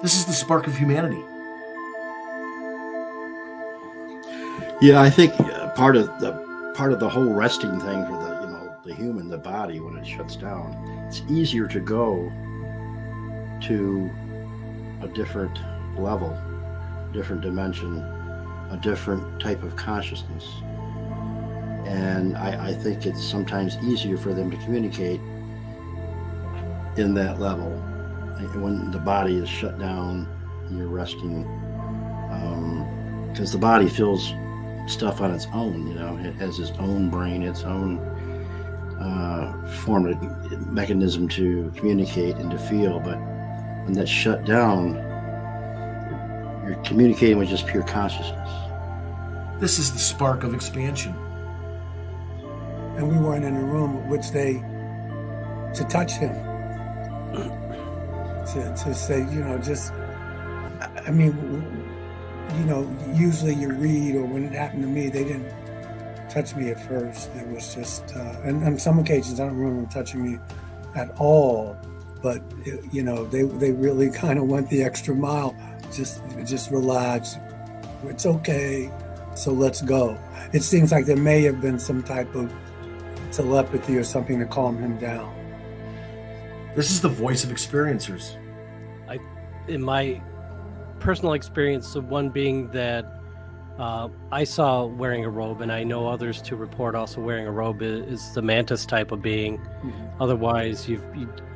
This is the spark of humanity. Yeah, I think part of the whole resting thing for the human, the body, when it shuts down, it's easier to go to a different level, different dimension, a different type of consciousness. And I think it's sometimes easier for them to communicate in that level when the body is shut down and you're resting, because the body feels stuff on its own. It has its own brain, its own form of mechanism to communicate and to feel. But when that's shut down, you're communicating with just pure consciousness. This is the spark of expansion. And we weren't in the room, to touch him, to say, usually you read, or when it happened to me, they didn't touch me at first. It was just, and on some occasions, I don't remember them touching me at all, but, they really kind of went the extra mile, just relax. It's okay, so let's go. It seems like there may have been some type of telepathy or something to calm him down. This is the voice of experiencers. In my personal experience, the one being that I saw wearing a robe, and I know others to report also wearing a robe, is the mantis type of being. Mm-hmm. Otherwise, of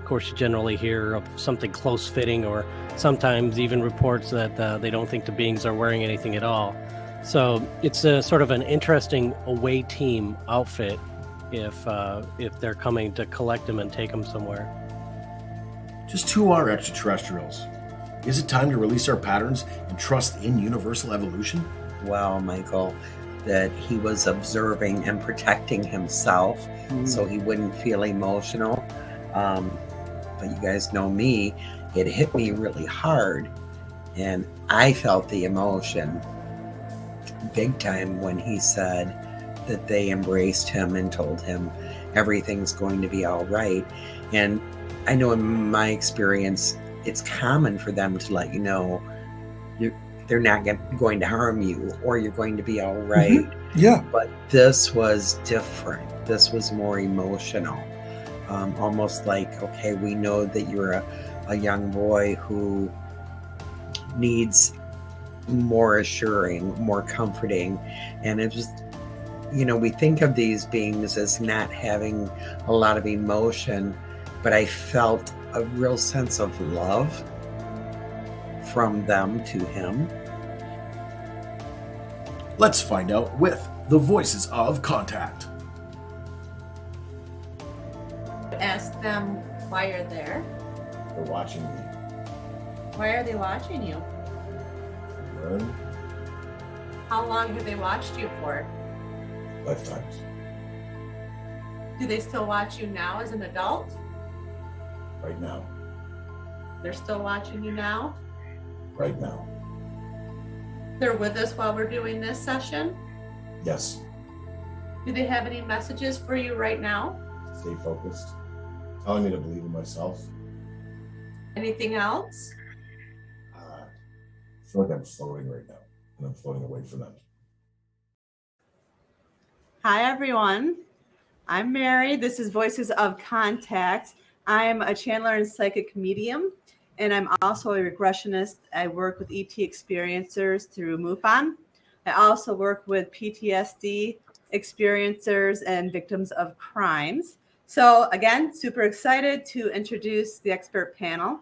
course, you generally hear of something close fitting, or sometimes even reports that they don't think the beings are wearing anything at all. So it's a sort of an interesting away team outfit if they're coming to collect them and take them somewhere. Just who are extraterrestrials? Is it time to release our patterns and trust in universal evolution? Well, Michael, that he was observing and protecting himself so he wouldn't feel emotional. But you guys know me, it hit me really hard, and I felt the emotion big time when he said that they embraced him and told him everything's going to be all right. And I know in my experience, it's common for them to let you know they're not going to harm you, or you're going to be all right. Mm-hmm. Yeah. But this was different. This was more emotional. Almost like, okay, we know that you're a young boy who needs more assuring, more comforting. And it was, we think of these beings as not having a lot of emotion, but I felt a real sense of love from them to him. Let's find out with the voices of contact. Ask them why you're there. They're watching me. Why are they watching you? Learn. How long have they watched you for? Lifetimes. Do they still watch you now as an adult? Right now. They're still watching you now? Right now. They're with us while we're doing this session? Yes. Do they have any messages for you right now? Stay focused. Telling me to believe in myself. Anything else? I feel like I'm floating right now, and I'm floating away from them. Hi, everyone. I'm Mary. This is Voices of Contact. I'm a channeler and psychic medium, and I'm also a regressionist. I work with ET experiencers through MUFON. I also work with PTSD experiencers and victims of crimes. So again, super excited to introduce the expert panel.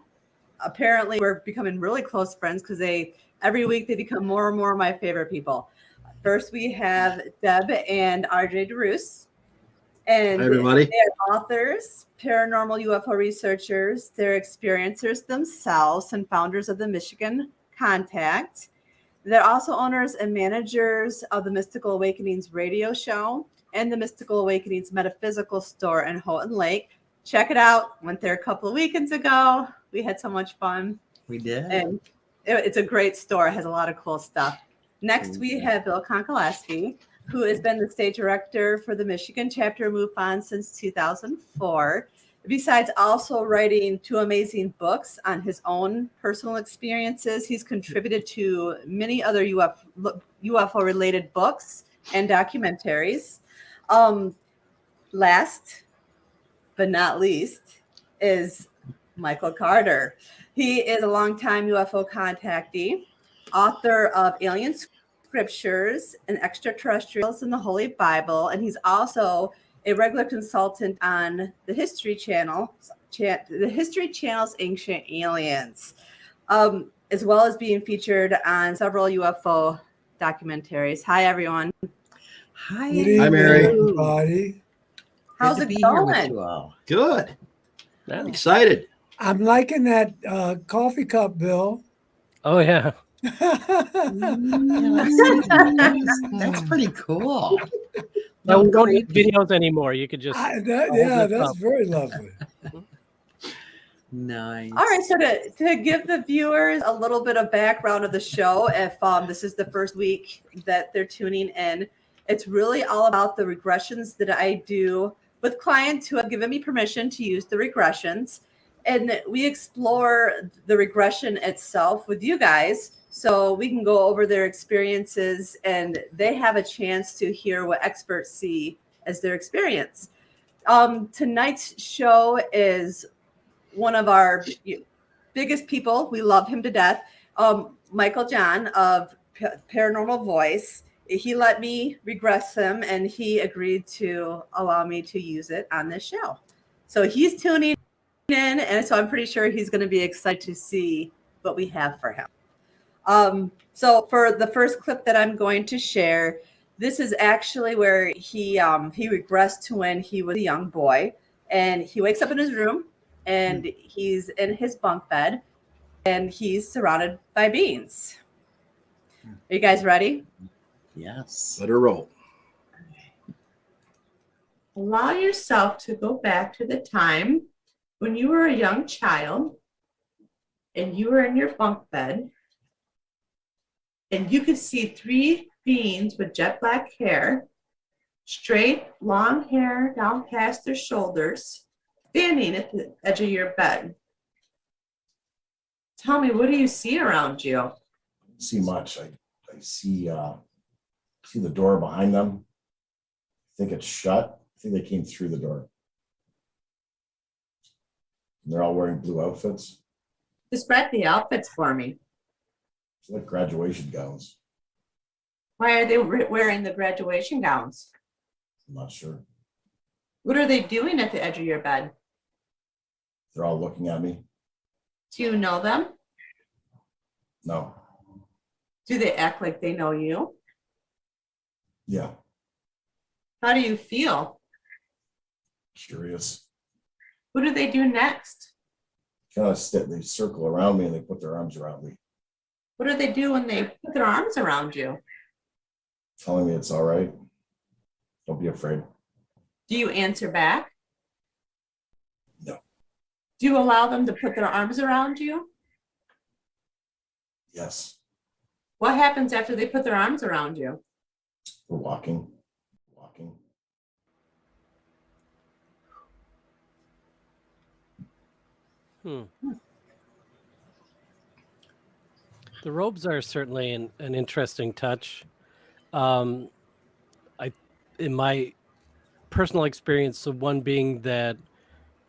Apparently, we're becoming really close friends because every week they become more and more my favorite people. First, we have Deb and RJ DeRoos. And Hi, everybody. They're authors, paranormal UFO researchers, they're experiencers themselves, and founders of the Michigan Contact. They're also owners and managers of the Mystical Awakenings radio show and the Mystical Awakenings metaphysical store in Houghton Lake. Check it out. Went there a couple of weekends ago. We had so much fun. We did. And it's a great store. It has a lot of cool stuff. Next, we have Bill Konkolaski, who has been the state director for the Michigan chapter of MUFON since 2004. Besides also writing 2 amazing books on his own personal experiences, he's contributed to many other UFO related books and documentaries. Last but not least is Michael Carter. He is a longtime UFO contactee, author of Alien Scriptures and Extraterrestrials in the Holy Bible, and he's also a regular consultant on the History Channel, the History Channel's Ancient Aliens, as well as being featured on several UFO documentaries. Hi, everyone. Hi, Good evening, Mary. everybody. How's Good it to be here with going? you all. Good. Yeah. I'm excited. I'm liking that coffee cup, Bill. Oh yeah. That's pretty cool. No, we don't need videos anymore. You could just hold this That's up. very lovely. Nice. All right, so to give the viewers a little bit of background of the show, if this is the first week that they're tuning in, it's really all about the regressions that I do with clients who have given me permission to use the regressions. And we explore the regression itself with you guys so we can go over their experiences and they have a chance to hear what experts see as their experience. Tonight's show is one of our biggest people. We love him to death. Michael John of Paranormal Voice. He let me regress him and he agreed to allow me to use it on this show. So he's tuning in, and so I'm pretty sure he's going to be excited to see what we have for him. So for the first clip that I'm going to share, this is actually where he regressed to when he was a young boy, and he wakes up in his room and he's in his bunk bed and he's surrounded by beings. Are you guys ready? Yes. Let her roll. Allow yourself to go back to the time when you were a young child and you were in your bunk bed and you could see 3 beings with jet black hair, straight, long hair down past their shoulders, standing at the edge of your bed. Tell me, what do you see around you? I don't see much. I see the door behind them. I think it's shut. I think they came through the door. And they're all wearing blue outfits. Describe the outfits for me. It's like graduation gowns. Why are they wearing the graduation gowns? I'm not sure. What are they doing at the edge of your bed? They're all looking at me. Do you know them? No. Do they act like they know you? Yeah. How do you feel? Curious. What do they do next? Kind of they circle around me and they put their arms around me, What do they do when they put their arms around you? telling me it's all right. Don't be afraid. Do you answer back? No. Do you allow them to put their arms around you? Yes. What happens after they put their arms around you? We're walking. The robes are certainly an interesting touch. In my personal experience, the one being that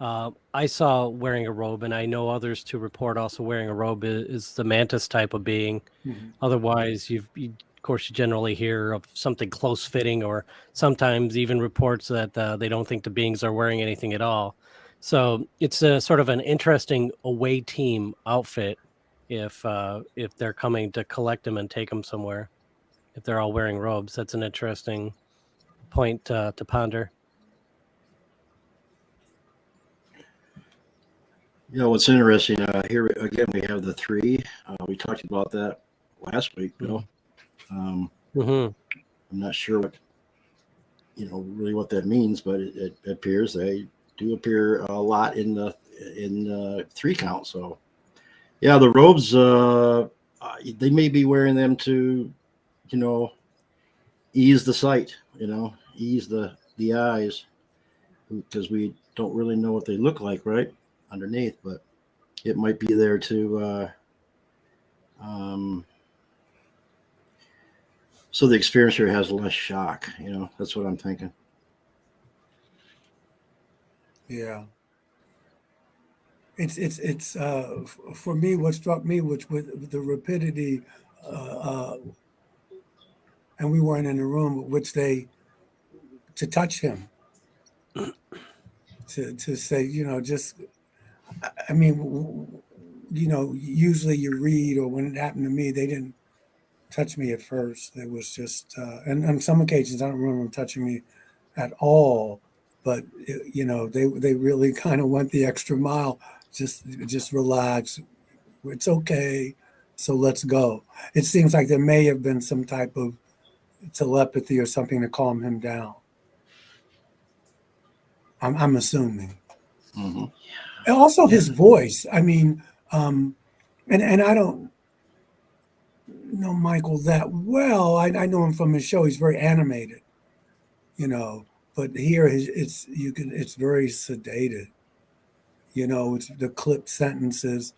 I saw wearing a robe, and I know others to report also wearing a robe, is the mantis type of being. Mm-hmm. Otherwise, of course, you generally hear of something close fitting, or sometimes even reports that they don't think the beings are wearing anything at all. So it's a sort of an interesting away team outfit if they're coming to collect them and take them somewhere. If they're all wearing robes, that's an interesting point to ponder. You know what's interesting? Here again, we have the 3. We talked about that last week, Bill. I'm not sure what really what that means, but it appears they do appear a lot in the 3 count. So, yeah, the robes. They may be wearing them to, ease the sight. Ease the eyes. because we don't really know what they look like right underneath, but it might be there to so the experiencer has less shock. That's what I'm thinking. Yeah. It's for me, what struck me, which with the rapidity, and we weren't in the room, which to touch him, to say, just, I mean, usually you read, or when it happened to me, they didn't touch me at first. It was just, and on some occasions, I don't remember them touching me at all, but they really kind of went the extra mile. Just relax. It's okay. So let's go. It seems like there may have been some type of telepathy or something to calm him down. I'm assuming. Mm-hmm. And also his voice. I mean, and I don't know Michael that well. I know him from his show. He's very animated, but here it's very sedated. It's the clipped sentences.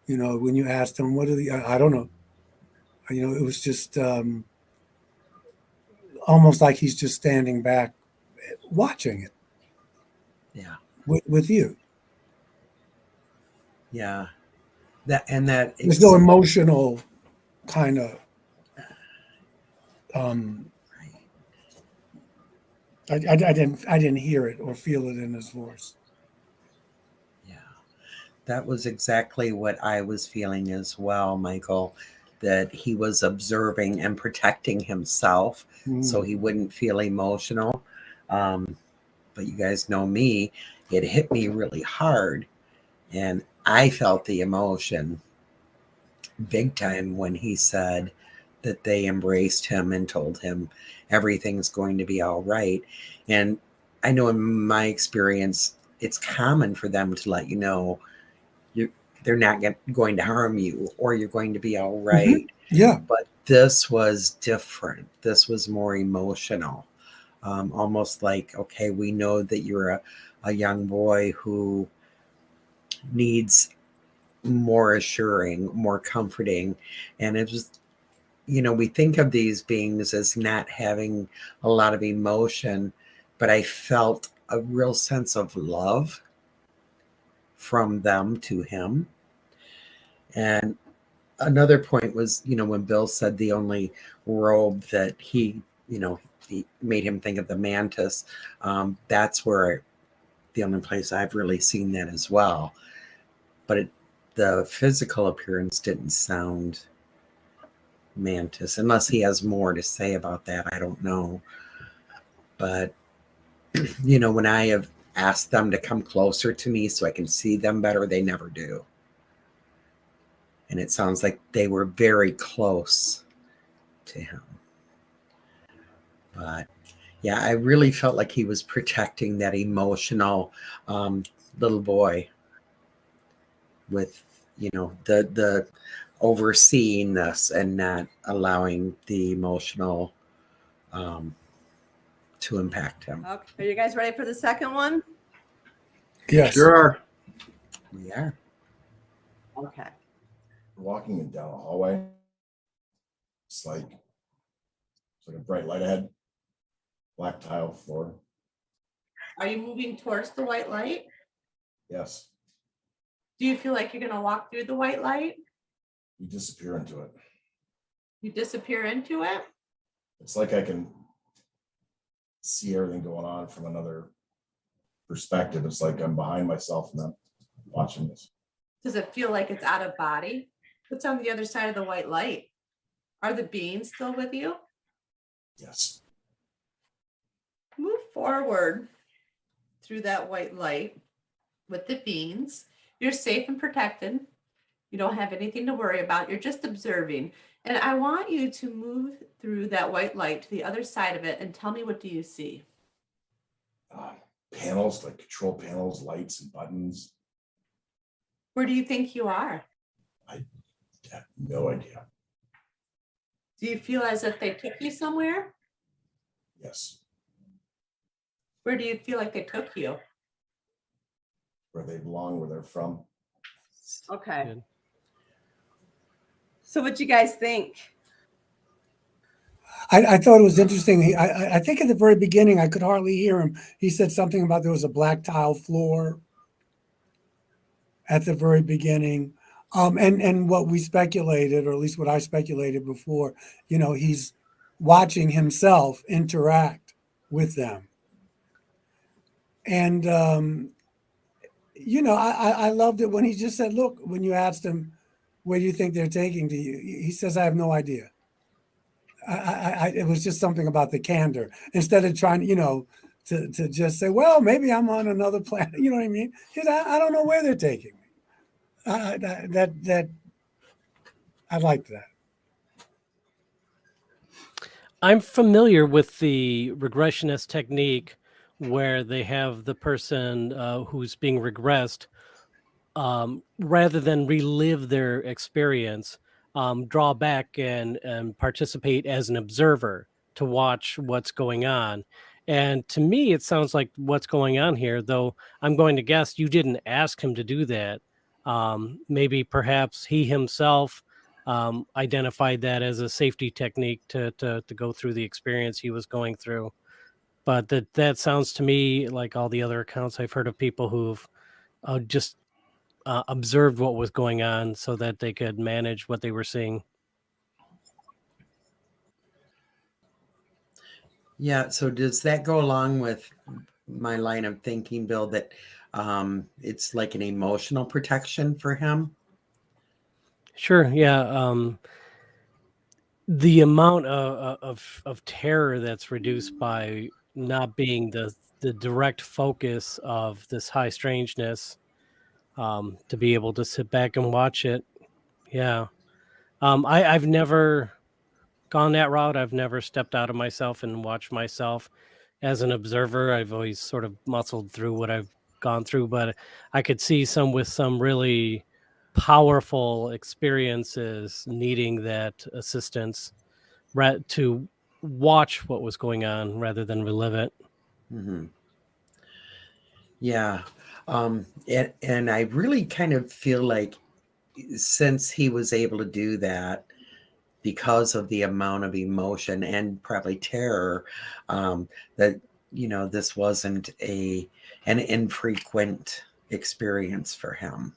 When you asked him, what are I don't know. It was just almost like he's just standing back watching it. Yeah. With you. Yeah. There's no emotional kind of I didn't hear it or feel it in his voice. Yeah. That was exactly what I was feeling as well, Michael, that he was observing and protecting himself so he wouldn't feel emotional. But you guys know me, it hit me really hard. And I felt the emotion big time when he said that they embraced him and told him everything's going to be all right. And I know in my experience, it's common for them to let you know they're not going to harm you or you're going to be all right. Mm-hmm. Yeah. But this was different. This was more emotional. Almost like, okay, we know that you're a young boy who needs more assuring, more comforting. And it was, we think of these beings as not having a lot of emotion, but I felt a real sense of love from them to him. And another point was, when Bill said the only robe that he made him think of the mantis. That's where the only place I've really seen that as well. But the physical appearance didn't sound mantis, unless he has more to say about that. I don't know. But, when I have asked them to come closer to me so I can see them better, they never do. And it sounds like they were very close to him. But yeah, I really felt like he was protecting that emotional little boy with, the overseeing this and not allowing the emotional to impact him. Okay. Are you guys ready for the second one? Yes. Sure. We are. Okay. We're walking down a hallway. It's like a bright light ahead, black tile floor. Are you moving towards the white light? Yes, Do you feel like you're going to walk through the white light? you disappear into it. You disappear into it? It's like I can see everything going on from another perspective. It's like I'm behind myself and I'm watching this. Does it feel like it's out of body? What's on the other side of the white light? Are the beings still with you? Yes. Move forward through that white light with the beings. You're safe and protected. You don't have anything to worry about. You're just observing. And I want you to move through that white light to the other side of it and tell me, what do you see? Panels, like control panels, lights and buttons. Where do you think you are? I have no idea. Do you feel as if they took you somewhere? Yes. Where do you feel like they took you? Where they belong, where they're from. Okay. Good. So what you guys think? I thought it was interesting. I think at the very beginning, I could hardly hear him. He said something about there was a black tile floor at the very beginning. And what we speculated, or at least what I speculated before, he's watching himself interact with them. And, I loved it when he just said, look, when you asked him, where do you think they're taking to you? He says, I have no idea. It was just something about the candor instead of trying, to just say, well, maybe I'm on another planet. You know what I mean? Because I don't know where they're taking me. That I liked that. I'm familiar with the regressionist technique where they have the person who's being regressed, rather than relive their experience, draw back and participate as an observer to watch what's going on. And to me, it sounds like what's going on here, though I'm going to guess you didn't ask him to do that. Maybe perhaps he himself identified that as a safety technique to go through the experience he was going through. But that sounds to me like all the other accounts I've heard of people who've just observed what was going on so that they could manage what they were seeing. Yeah. So does that go along with my line of thinking, Bill, that it's like an emotional protection for him? Sure. Yeah. The amount of terror that's reduced by not being the direct focus of this high strangeness, to be able to sit back and watch it. Yeah. I've never gone that route. I've never stepped out of myself and watched myself as an observer. I've always sort of muscled through what I've gone through, but I could see some with some really powerful experiences needing that assistance to watch what was going on rather than relive it. Mm-hmm. Yeah. And I really kind of feel like since he was able to do that, because of the amount of emotion and probably terror, that this wasn't an infrequent experience for him.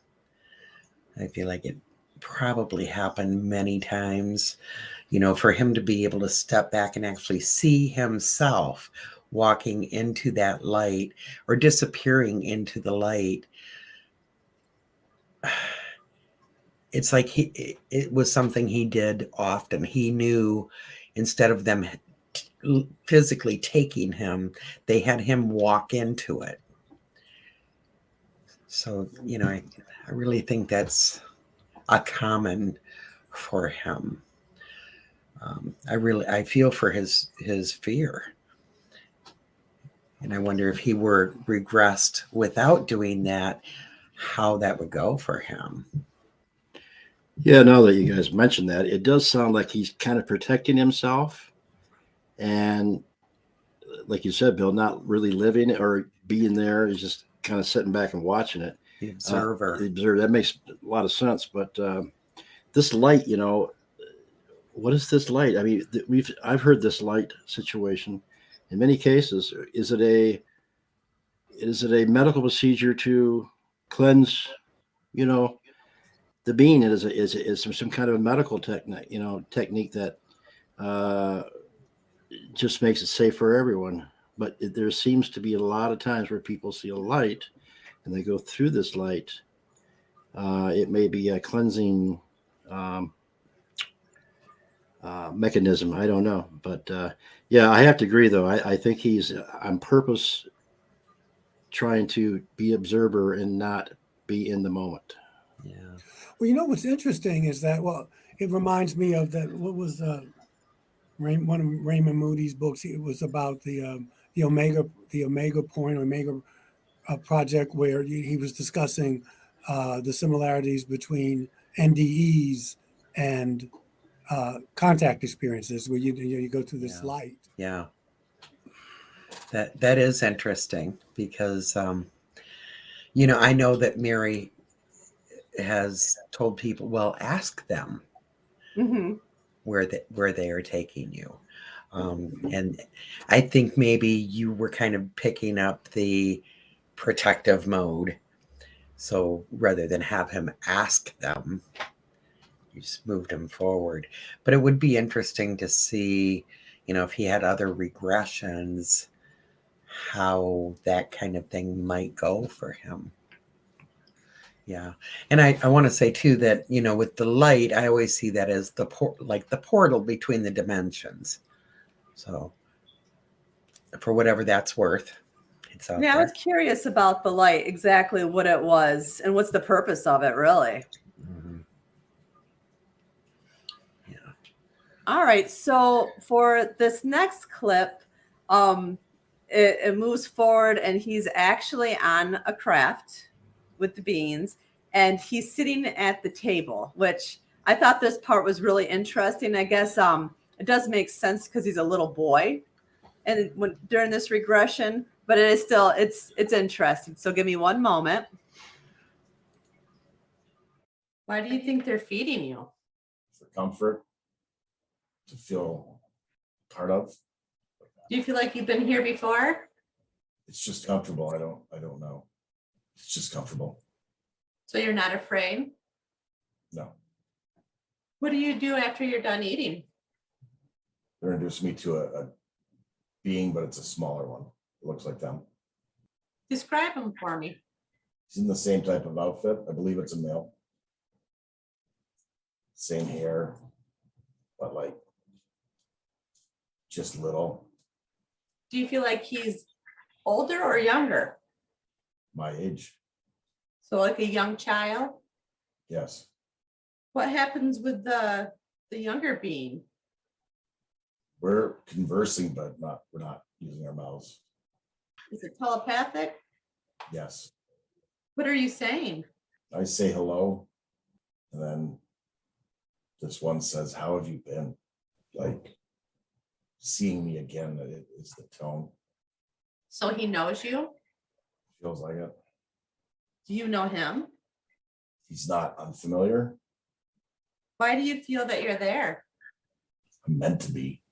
I feel like it probably happened many times, for him to be able to step back and actually see himself walking into that light or disappearing into the light. It's like it was something he did often. He knew instead of them physically taking him, they had him walk into it. So, I really think that's a common for him. I feel for his fear. And I wonder if he were regressed without doing that, how that would go for him. Yeah, now that you guys mentioned that, it does sound like he's kind of protecting himself. And like you said, Bill, not really living or being there. He's just kind of sitting back and watching it. The observer. That makes a lot of sense. But this light, what is this light? I mean, I've heard this light situation in many cases. Is it a medical procedure to cleanse, the being? Is some kind of a medical technique that just makes it safe for everyone. But there seems to be a lot of times where people see a light and they go through this light. It may be a cleansing mechanism. I don't know. But yeah, I have to agree, though. I think he's on purpose trying to be observer and not be in the moment. Yeah. Well, what's interesting is that, it reminds me of that. What was one of Raymond Moody's books? It was about the Omega Point, Omega project, where he was discussing the similarities between NDEs and contact experiences, where you go through this light. Yeah. That is interesting because you know, I know that Mary has told people, well, ask them Hmm. where they are taking you. And I think maybe you were kind of picking up the protective mode. So rather than have him ask them, you just moved him forward. But it would be interesting to see, you know, if he had other regressions, how that kind of thing might go for him. Yeah. And I want to say too that, you know, with the light, I always see that as like the portal between the dimensions. So for whatever that's worth, it's out Yeah, I was there. curious about the light, exactly what it was and what's the purpose of it, really. Mhm. Yeah. All right. So for this next clip, it moves forward and he's actually on a craft with the beans and he's sitting at the table, which I thought this part was really interesting. I guess it does make sense because he's a little boy and during this regression, but it is still it's interesting. So give me one moment. Why do you think they're feeding you? For comfort, to feel part of. Do you feel like you've been here before? It's just comfortable. I don't know. It's just comfortable. So you're not afraid? No. What do you do after you're done eating? They're introducing me to a being, but it's a smaller one. It looks like them. Describe them for me. He's in the same type of outfit. I believe it's a male. Same hair, but like just little. Do you feel like he's older or younger? My age. So like a young child? Yes. What happens with the younger being? We're conversing, but we're not using our mouths. Is it telepathic? Yes. What are you saying? I say hello, and then this one says, "How have you been?" Like seeing me again, is the tone. So he knows you? Feels like it. Do you know him? He's not unfamiliar. Why do you feel that you're there? I'm meant to be.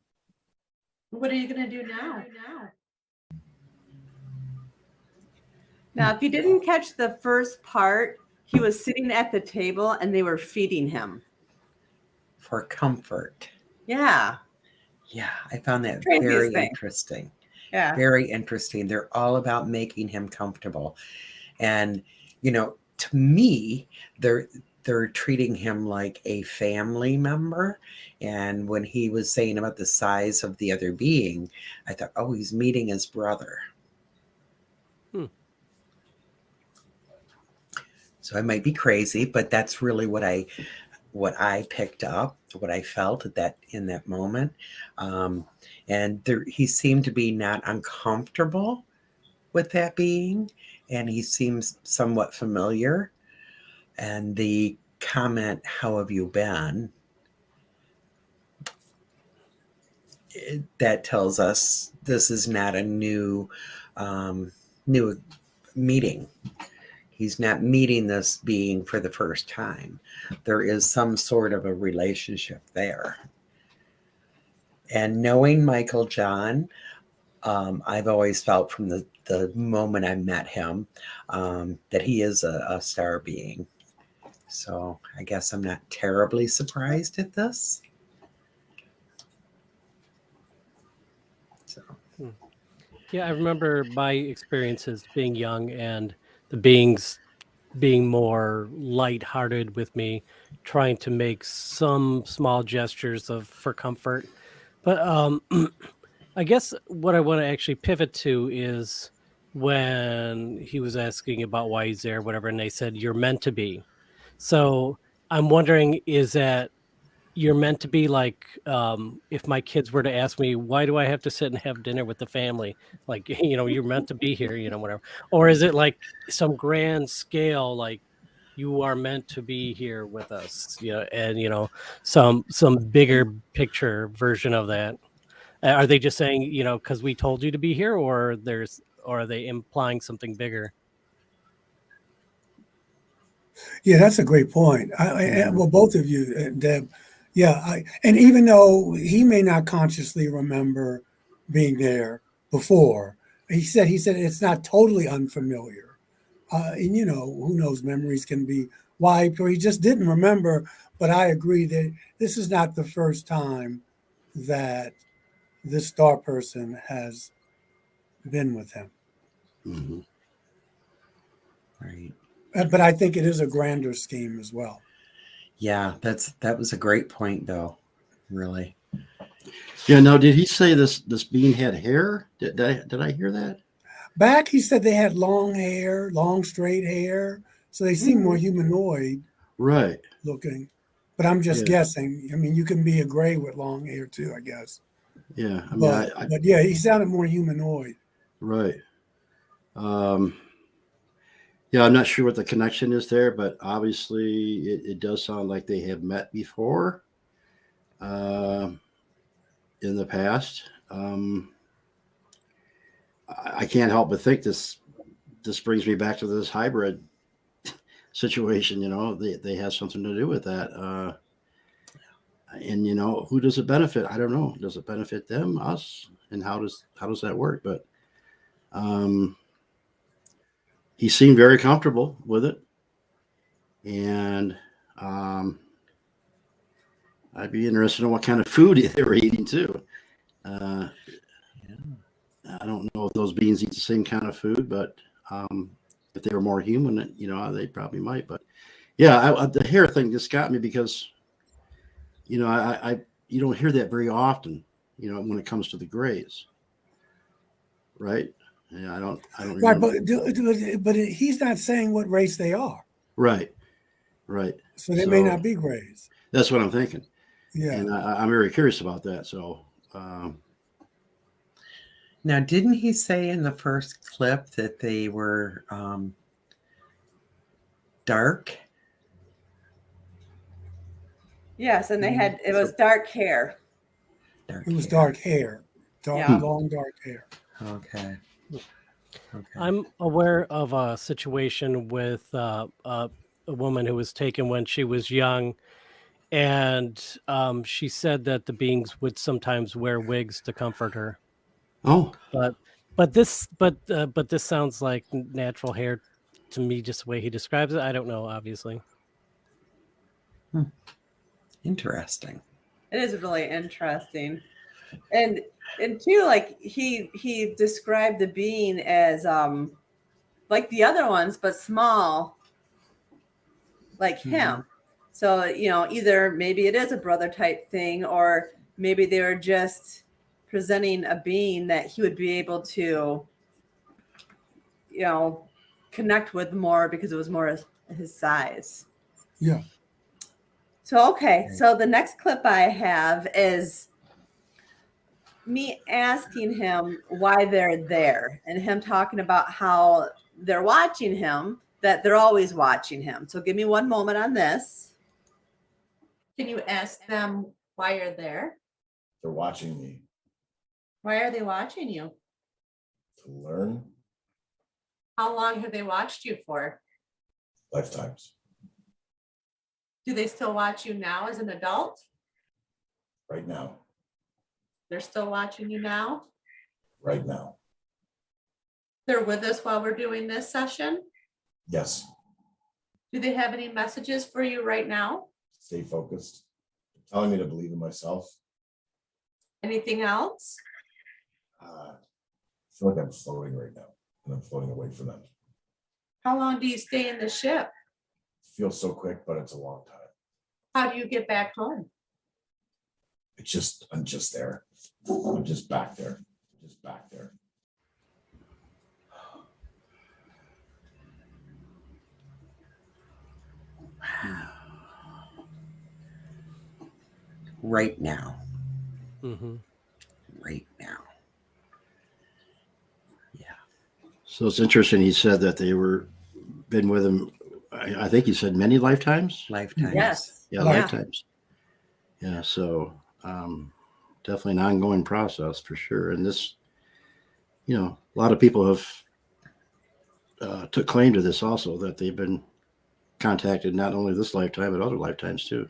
What are you going to do now? Now, if you didn't catch the first part, he was sitting at the table and they were feeding him. For comfort. Yeah. Yeah, I found that Craziest very thing. interesting. Yeah. Very interesting. They're all about making him comfortable. And, you know, to me, they're treating him like a family member. And when he was saying about the size of the other being, I thought, oh, he's meeting his brother. So I might be crazy, but that's really what I picked up, what I felt at that in that moment. And he seemed to be not uncomfortable with that being, and he seems somewhat familiar. And the comment, "How have you been?" That tells us this is not a new meeting. He's not meeting this being for the first time. There is some sort of a relationship there. And knowing Michael John, I've always felt from the moment I met him that he is a star being. So I guess I'm not terribly surprised at this. So. Yeah, I remember my experiences being young and the beings being more lighthearted with me, trying to make some small gestures for comfort. But I guess what I want to actually pivot to is when he was asking about why he's there, whatever, and they said you're meant to be. So I'm wondering, is that you're meant to be like, if my kids were to ask me, why do I have to sit and have dinner with the family? Like, you're meant to be here, whatever. Or is it like some grand scale, like you are meant to be here with us, and, some bigger picture version of that. Are they just saying, because we told you to be here, or are they implying something bigger? Yeah, that's a great point. Well, both of you, Deb. Yeah, and even though he may not consciously remember being there before, he said it's not totally unfamiliar. And who knows, memories can be wiped, or he just didn't remember. But I agree that this is not the first time that this star person has been with him. Mm-hmm. Right. But I think it is a grander scheme as well. Yeah, that was a great point, though. Really. Yeah. Now, did he say this being had hair? Did I hear that? Back, he said they had long hair, long straight hair, so they seem more humanoid Right. looking. But I'm just Yeah. guessing. I mean, you can be a gray with long hair too, I guess. Yeah. I mean, But yeah, he sounded more humanoid. right. Yeah, I'm not sure what the connection is there, but obviously it does sound like they have met before in the past. I can't help but think this brings me back to this hybrid situation. They have something to do with that. And who does it benefit? I don't know. Does it benefit them, us, and how does that work? But he seemed very comfortable with it, and I'd be interested in what kind of food they were eating too. I don't know if those beings eat the same kind of food, but if they were more human, they probably might. But yeah, the hair thing just got me because, I you don't hear that very often, when it comes to the grays, right? Yeah, I don't Right, remember. but he's not saying what race they are. Right. So they may not be grays. That's what I'm thinking. Yeah. And I'm very curious about that. So. Now, didn't he say in the first clip that they were dark? Yes, and it was dark hair. It was dark hair, long dark hair. Okay. I'm aware of a situation with a woman who was taken when she was young, and she said that the beings would sometimes wear wigs to comfort her. Oh, but this sounds like natural hair to me, just the way he describes it. I don't know, obviously. Interesting. It is really interesting, and too, like he described the being as like the other ones, but small, like him. So either maybe it is a brother type thing, or maybe they were just presenting a being that he would be able to connect with more because it was more his size. Yeah. So okay, so the next clip I have is me asking him why they're there, and him talking about how they're watching him, that they're always watching him. So give me one moment on this. Can you ask them why you're there? They're watching me Why are they watching you? to learn How long have they watched you for? lifetimes Do they still watch you now as an adult? right now, They're still watching you now? right now. They're with us while we're doing this session? Yes. Do they have any messages for you right now? Stay focused. They're telling me to believe in myself. Anything else? I feel like I'm floating right now, and I'm floating away from them. How long do you stay in the ship? It feels so quick, but it's a long time. How do you get back home? I'm just there. I'm just back there. Just back there. Right now. Mm-hmm. Right now. Yeah. so it's interesting. He said that they were been with him. I think he said many lifetimes. Lifetimes. Yes. Yeah, lifetimes. Yeah. So definitely an ongoing process for sure. And this, a lot of people have took claim to this also, that they've been contacted not only this lifetime but other lifetimes too,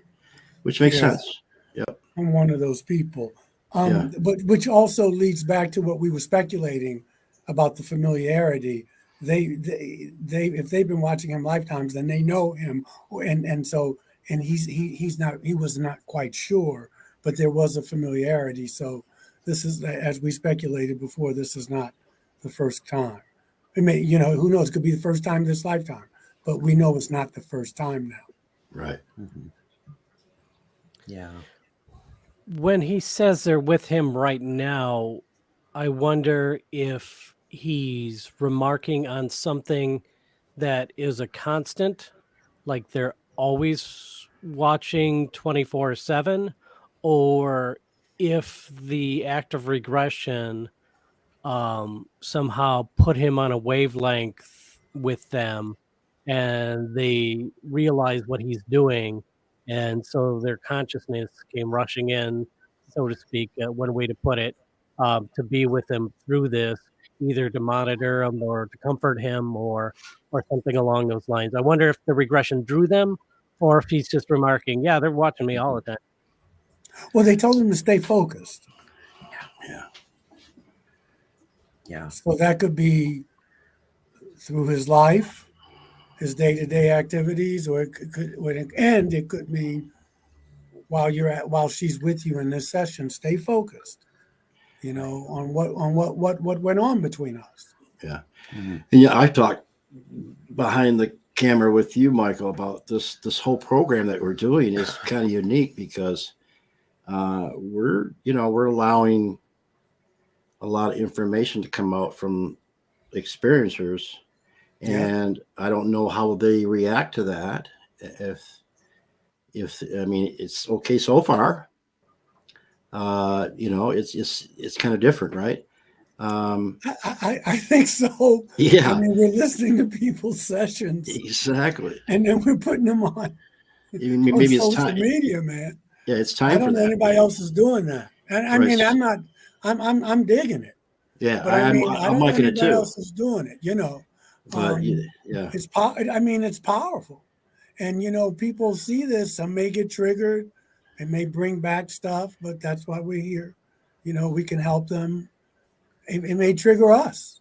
which makes Yeah, sense. Yep. I'm one of those people. Yeah. But which also leads back to what we were speculating about the familiarity. They if they've been watching him lifetimes, then they know him, and he was not quite sure, but there was a familiarity. So this is, as we speculated before, this is not the first time. It may, who knows? It could be the first time this lifetime, but we know it's not the first time now. Right. Mhm. Yeah. When he says they're with him right now, I wonder if he's remarking on something that is a constant, like they're always watching 24/7, or if the act of regression somehow put him on a wavelength with them and they realize what he's doing. And so their consciousness came rushing in, so to speak, one way to put it, to be with him through this, either to monitor him or to comfort him or something along those lines. I wonder if the regression drew them or if he's just remarking, yeah, they're watching me all the time. Well, they told him to stay focused. Yeah. Yeah. So that could be through his life, his day-to-day activities, or it could mean while she's with you in this session, stay focused, on what went on between us. Yeah. Mhm. And yeah, I talked behind the camera with you, Michael, about this whole program that we're doing is kind of unique because we're allowing a lot of information to come out from experiencers, and I don't know how they react to that. If I mean, it's okay so far. It's kind of different, right? I think so. Yeah. I mean, we're listening to people's sessions, Exactly. and then we're putting them on Maybe it's social time. media, man. Yeah, it's I time for don't know that. anybody else is doing that, and I Right. mean, I'm digging it, Yeah, but I mean, I I'm don't know liking it anybody too. else is doing it. But Um, yeah, I mean, it's powerful, and people see this. Some may get triggered, it may bring back stuff, but that's why we're here. We can help them. It may trigger us.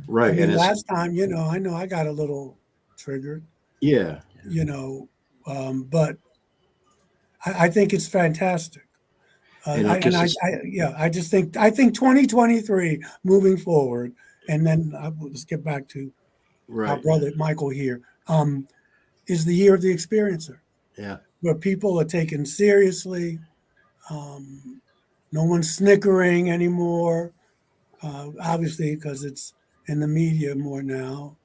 right. I mean, And it's last time, I know I got a little triggered, yeah, but I think it's fantastic. because I just think 2023 moving forward, and then let's get back to our right. brother Michael here. Is the year of the experiencer, Yeah, where people are taken seriously. No one's snickering anymore, obviously, because it's in the media more now,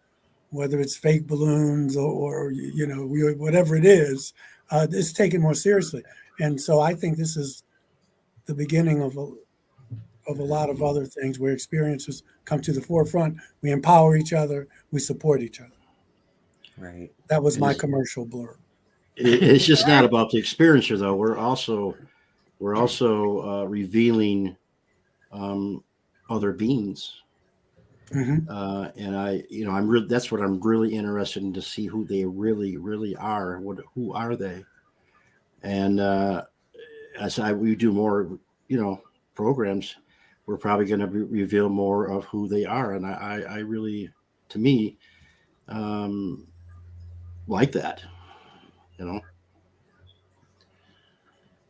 whether it's fake balloons or whatever it is, it's taken more seriously. And so I think this is the beginning of a lot of other things where experiences come to the forefront. We empower each other, we support each other. Right. That was and my commercial blur. it's just not about the experiencer though. We're also revealing other beings. Mhm. And that's what I'm really interested in, to see who they really, really are. Who are they? And as we do more, programs, we're probably going to reveal more of who they are. And I really, to me, like that,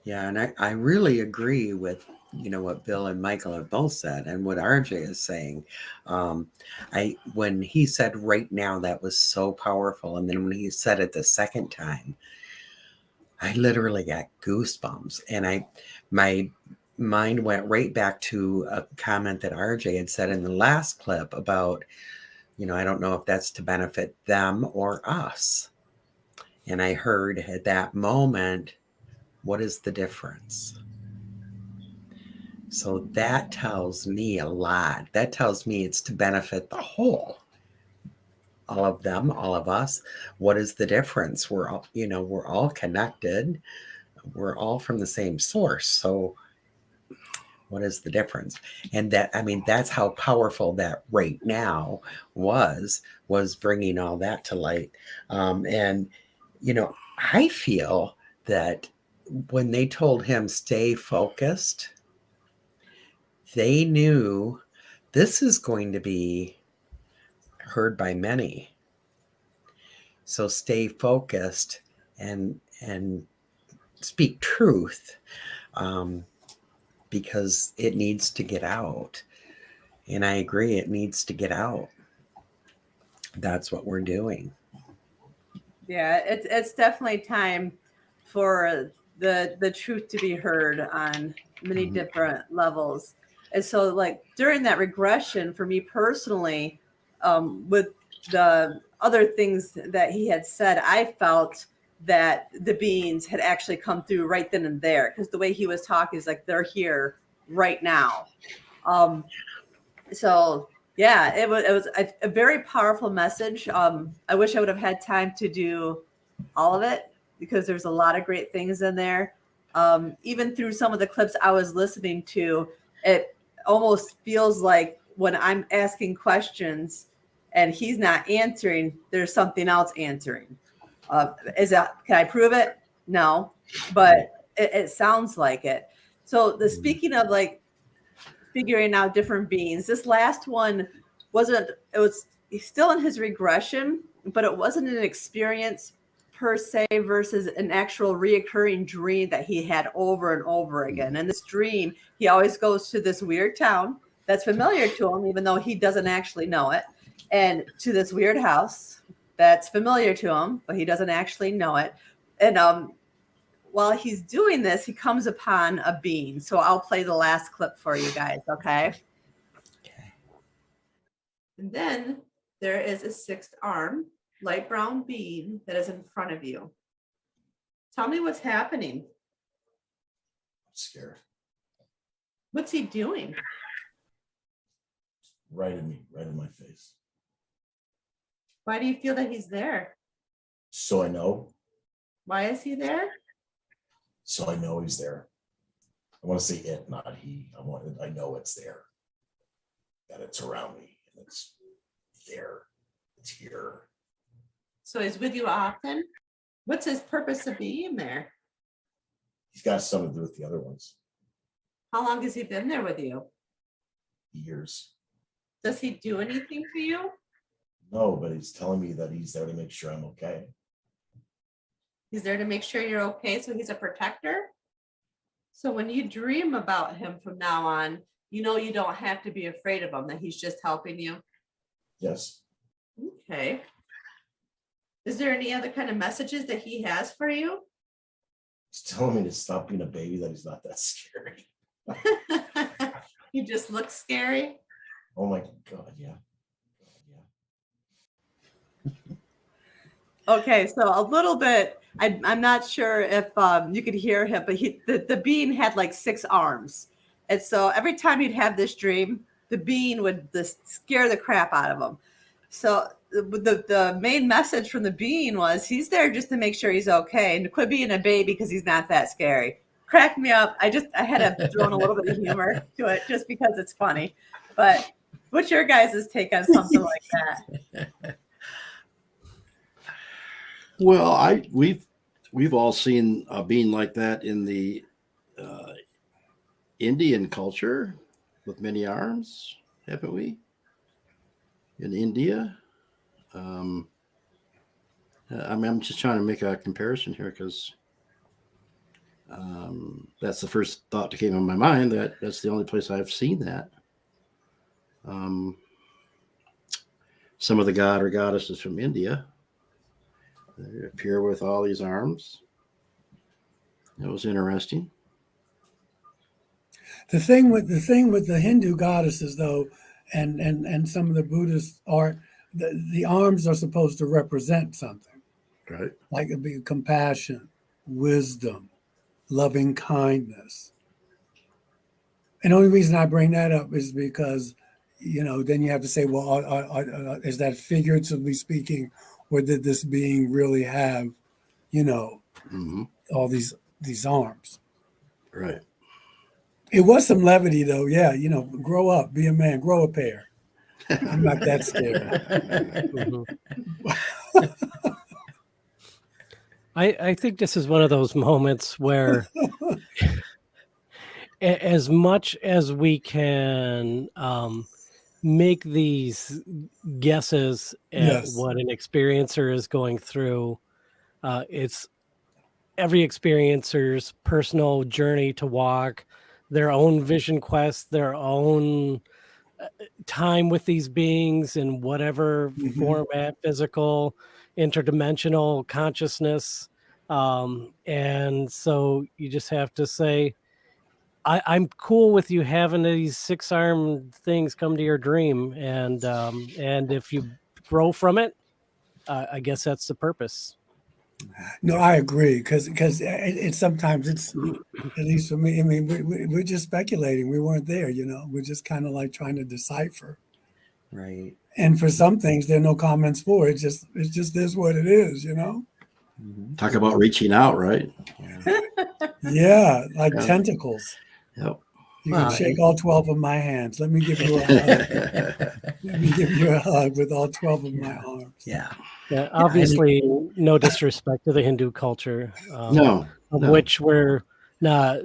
Yeah, and I really agree with what Bill and Michael have both said, and what RJ is saying. When he said right now, that was so powerful, and then when he said it the second time, I literally got goosebumps, and my mind went right back to a comment that RJ had said in the last clip about, I don't know if that's to benefit them or us. And I heard at that moment, what is the difference? So that tells me a lot. That tells me it's to benefit the whole. All of them, all of us. What is the difference? We're all connected. We're all from the same source. So What is the difference? And that, I mean, that's how powerful that right now was bringing all that to light. And, you know, I feel that when they told him stay focused, they knew this is going to be heard by many. So stay focused and speak truth, because it needs to get out. And I agree, it needs to get out. That's what we're doing. Yeah, it's definitely time for the truth to be heard on many different levels. And so, like during that regression, for me personally, with the other things that he had said, I felt that the beings had actually come through right then and there, because the way he was talking is like they're here right now. So yeah, it was a very powerful message. I wish I would have had time to do all of it because there's a lot of great things in there. Even through some of the clips I was listening to, it almost feels like when I'm asking questions and he's not answering, there's something else answering. Can I prove it? No, but it sounds like it. So the speaking of like figuring out different beings. This last one it was still in his regression, but it wasn't an experience per se versus an actual reoccurring dream that he had over and over again. And this dream, he always goes to this weird town that's familiar to him, even though he doesn't actually know it, and to this weird house that's familiar to him, but he doesn't actually know it. And while he's doing this, he comes upon a being. So I'll play the last clip for you guys, okay? And then there is a sixth arm, light brown being that is in front of you. Tell me what's happening. I'm scared. What's he doing? Right in me, right in my face. Why do you feel that he's there? So I know. Why is he there? So I know he's there. I want to say it, not he. I know it's there. That it's around me and it's there. It's here. So he's with you often? What's his purpose of being there? He's got something to do with the other ones. How long has he been there with you? Years. Does he do anything for you? No, but he's telling me that he's there to make sure I'm okay. He's there to make sure you're okay, so he's a protector? So when you dream about him from now on, you know you don't have to be afraid of him, that he's just helping you? Yes. Okay. Is there any other kind of messages that he has for you? He's telling me to stop being a baby, that he's not that scary. He just looks scary? Oh my God, yeah. Okay, so a little bit, I'm not sure if you could hear him, but the being had like 6 arms. And so every time he'd have this dream, the being would just scare the crap out of him. So the main message from the being was he's there just to make sure he's okay and to quit being a baby because he's not that scary. Cracked me up. I had to throw in a little bit of humor to it just because it's funny. But what's your guys' take on something like that? Well, we've all seen a being like that in the Indian culture with many arms, haven't we? In India, I'm just trying to make a comparison here because that's the first thought that came in my mind. That's the only place I've seen that. Some of the god or goddesses from India, they appear with all these arms. It was interesting. The thing with the Hindu goddesses, though, and some of the Buddhist art, the arms are supposed to represent something, Right. like it'd be compassion, wisdom, loving kindness. And the only reason I bring that up is because, then you have to say, well, is that figuratively speaking, or did this being really have, all these arms? Right. It was some levity though. Yeah, grow up, be a man, grow a pair. I'm not that scary. Mhm. I think this is one of those moments where, as much as we can make these guesses at Yes. what an experiencer is going through, it's every experiencer's personal journey to walk, their own vision quest, their own time with these beings in whatever Hmm. format, physical, interdimensional consciousness. And so you just have to say, I'm cool with you having these 6-armed things come to your dream, and if you grow from it, I guess that's the purpose. No, I agree because it sometimes it's, at least for me. I mean, we're just speculating. We weren't there. We're just kind of like trying to decipher. Right. And for some things, there are no comments for it. It just is what it is. Mhm. Talk about reaching out, right? Yeah. Yeah, like Yeah. tentacles. Yep. You can Well, shake all 12 of my hands. Let me give you a hug. Let me give you a hug with all 12 of my Yeah. arms. Yeah. Yeah, Yeah, I mean, obviously, no disrespect to the Hindu culture, No, of no. which we're not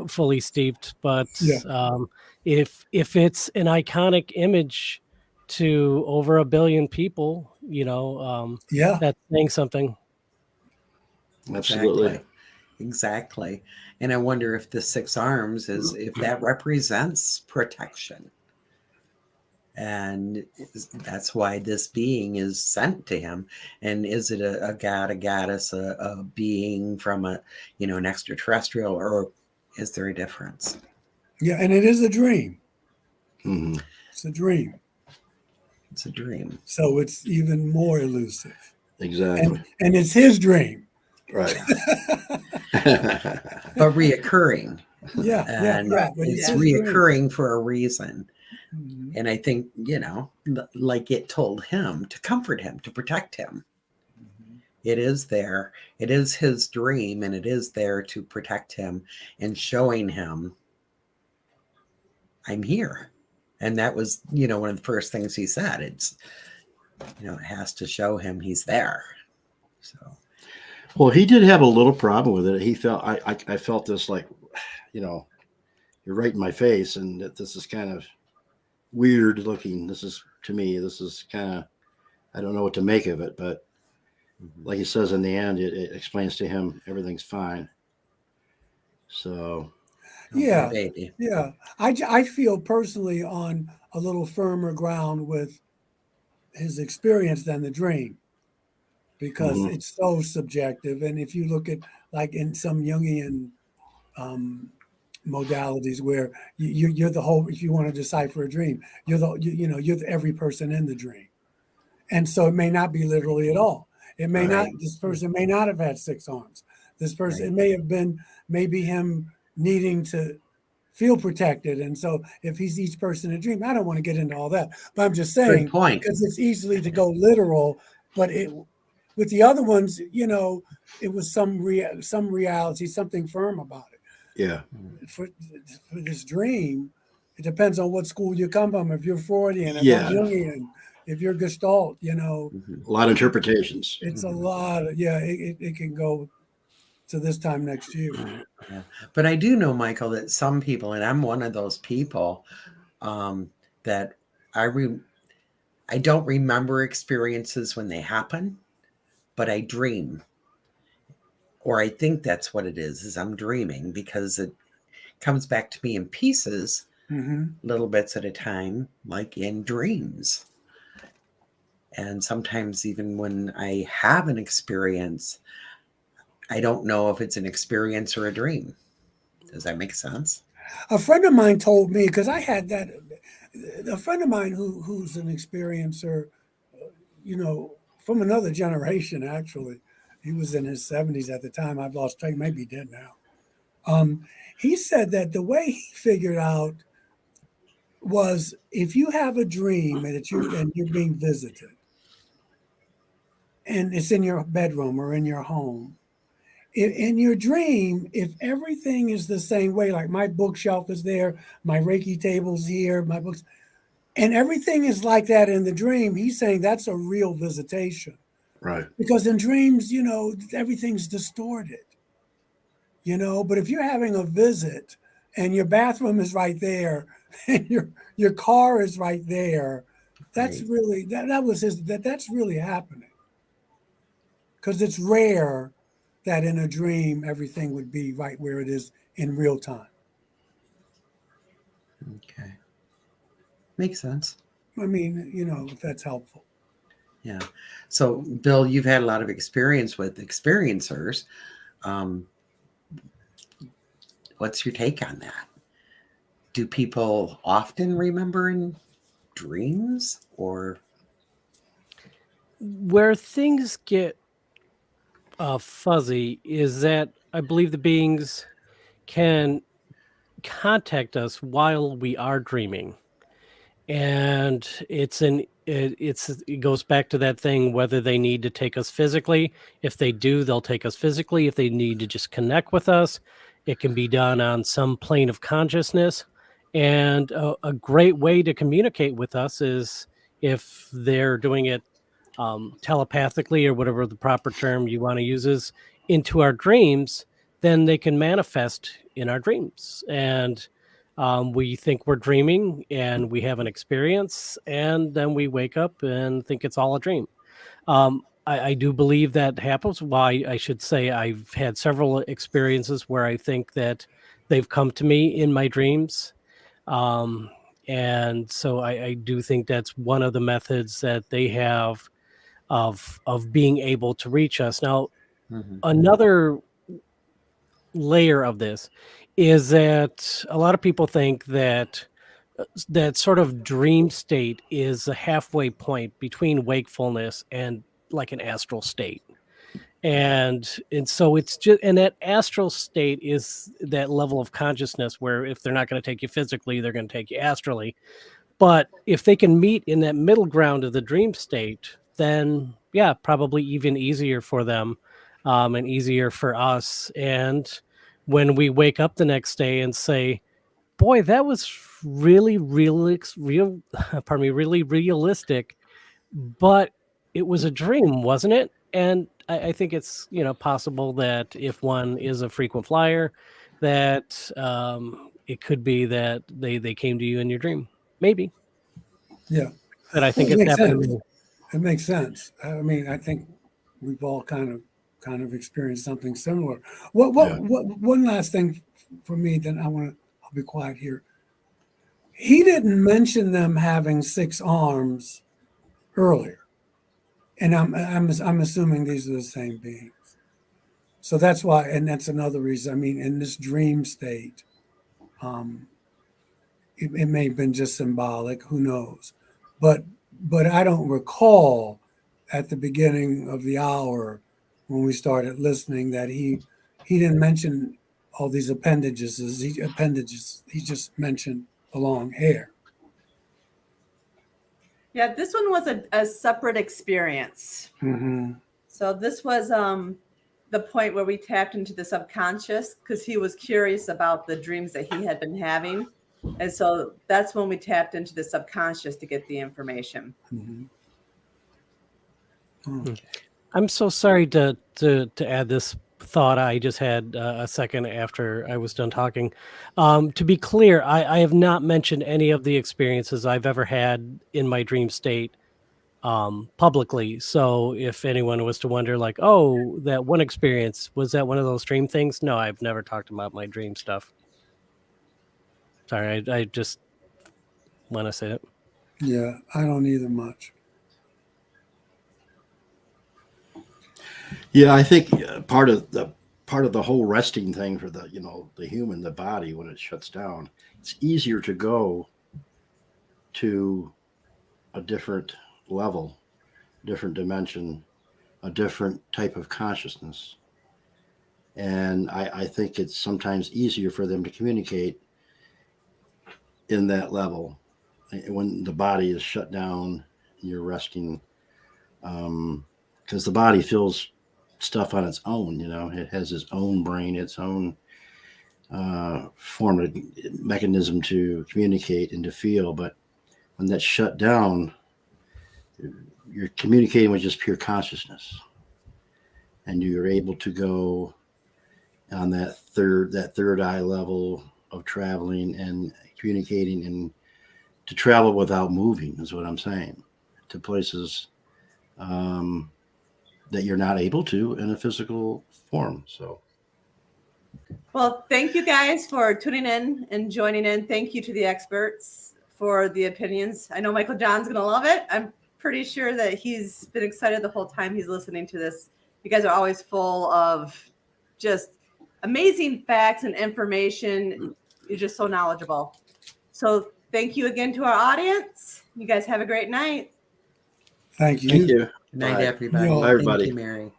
fully steeped. But Yeah, if it's an iconic image to over 1 billion people, yeah. that's saying something. Absolutely. Exactly. And I wonder if the 6 arms if that represents protection. And that's why this being is sent to him. And is it a god, a goddess, a being from an extraterrestrial, or is there a difference? Yeah, and it is a dream. Mhm. It's a dream. It's a dream. So it's even more elusive. Exactly. And it's his dream. Right. But reoccurring. Yeah, yeah, And yeah. But it's it's his dream. reoccurring for a reason. Mhm. And I think, like it told him to comfort him, to protect him. It is there. It is his dream, and it is there to protect him and showing him, I'm here. And that was, one of the first things he said. It has to show him he's there. So, Well, he did have a little problem with it. He felt I felt this like, you're right in my face, and that this is kind of weird looking. This is to me. This is kind of I don't know what to make of it, but like he says in the end, it explains to him everything's fine. So oh, poor Yeah, baby. yeah. I feel personally on a little firmer ground with his experience than the dream because mhm. it's so subjective. And if you look at like in some Jungian um, modalities where you're the whole, if you want to decipher a dream, you're the every person in the dream. And so it may not be literally at all. It may not, Right. this person may not have had 6 arms. This person, Right. it may have been maybe him needing to feel protected. And so if he's each person in a dream, I don't want to get into all that, but I'm just Good saying, point. because it's easily to go literal, but with the other ones, it was some reality, something firm about it. Yeah. For this dream, it depends on what school you come from. If you're Freudian, if I'm Yeah. Jungian, if you're Gestalt, Mhm. A lot of interpretations. it's a Mhm. lot. It can go to this time next year. Yeah. But I do know, Michael, that some people, and I'm one of those people, that I don't remember experiences when they happen, but I dream. Or I think that's what it is I'm dreaming because it comes back to me in pieces, Hmm. little bits at a time, like in dreams. And sometimes even when I have an experience, I don't know if it's an experience or a dream. Does that make sense? A friend of mine told me because I had that. A friend of mine who's an experiencer, from another generation. Actually, he was in his 70s at the time. I've lost track. Maybe dead now. He said that the way he figured out was if you have a dream and you're being visited, and it's in your bedroom or in your home, in your dream, if everything is the same way, like my bookshelf is there, my Reiki table's here, my books, and everything is like that in the dream, he's saying that's a real visitation. Right. Because in dreams, everything's distorted, but if you're having a visit and your bathroom is right there and your car is right there, that's Right. really that's really happening. Because it's rare that in a dream everything would be right where it is in real time. Okay. Makes sense. I mean, if that's helpful. Yeah. So, Bill, you've had a lot of experience with experiencers. Um, what's your take on that? Do people often remember in dreams, or? Where things get fuzzy is that I believe the beings can contact us while we are dreaming, and it goes back to that thing whether they need to take us physically. If they do, they'll take us physically. If they need to just connect with us, it can be done on some plane of consciousness. And a great way to communicate with us is if they're doing it telepathically, or whatever the proper term you want to use is, into our dreams, then they can manifest in our dreams. And we think we're dreaming and we have an experience, and then we wake up and think it's all a dream. I do believe that happens. Why, I should say, I've had several experiences where I think that they've come to me in my dreams. Um, and so I do think that's one of the methods that they have of being able to reach us. Now, Mhm. another layer of this is that a lot of people think that that sort of dream state is a halfway point between wakefulness and like an astral state. And so it's just, and that astral state is that level of consciousness where if they're not going to take you physically, they're going to take you astrally. But if they can meet in that middle ground of the dream state, then yeah, probably even easier for them, and easier for us. And when we wake up the next day and say, "Boy, that was really, real, pardon me, really realistic," but it was a dream, wasn't it? And I think it's possible that if one is a frequent flyer, that it could be that they came to you in your dream, maybe. Yeah, But I think it it's makes happened to sense. me. It makes sense. I mean, I think we've all kind of experienced something similar. Yeah. What one last thing for me, then I'll be quiet here. He didn't mention them having 6 arms earlier, and I'm assuming these are the same beings. So that's why, and that's another reason. I mean, in this dream state, um, it may have been just symbolic. Who knows? But I don't recall at the beginning of the hour when we started listening that he didn't mention all these appendages. He just mentioned the long hair. Yeah, this one was a separate experience. Mm-hmm. So this was the point where we tapped into the subconscious because he was curious about the dreams that he had been having. And so that's when we tapped into the subconscious to get the information. Mm-hmm. I'm so sorry to add this thought I just had a second after I was done talking. To be clear, I have not mentioned any of the experiences I've ever had in my dream state publicly. So if anyone was to wonder, like, oh, that one experience, was that one of those dream things? No, I've never talked about my dream stuff. Sorry, I just want to say it. Yeah, I don't either much. Yeah, I think part of the whole resting thing for the the human, the body, when it shuts down, it's easier to go to a different level, different dimension, a different type of consciousness. And I think it's sometimes easier for them to communicate in that level when the body is shut down, you're resting, because the body feels stuff on its own. It has its own brain, its own form of mechanism to communicate and to feel. But when that's shut down, you're communicating with just pure consciousness, and you're able to go on that third eye level of traveling and communicating, and to travel without moving is what I'm saying, to places that you're not able to in a physical form. So, Well, thank you guys for tuning in and joining in. Thank you to the experts for the opinions. I know Michael John's going to love it. I'm pretty sure that he's been excited the whole time he's listening to this. You guys are always full of just amazing facts and information. You're just so knowledgeable. So thank you again to our audience. You guys have a great night. Thank you. thank you. Good night, Bye. everybody. Bye, everybody. Thank you, Mary.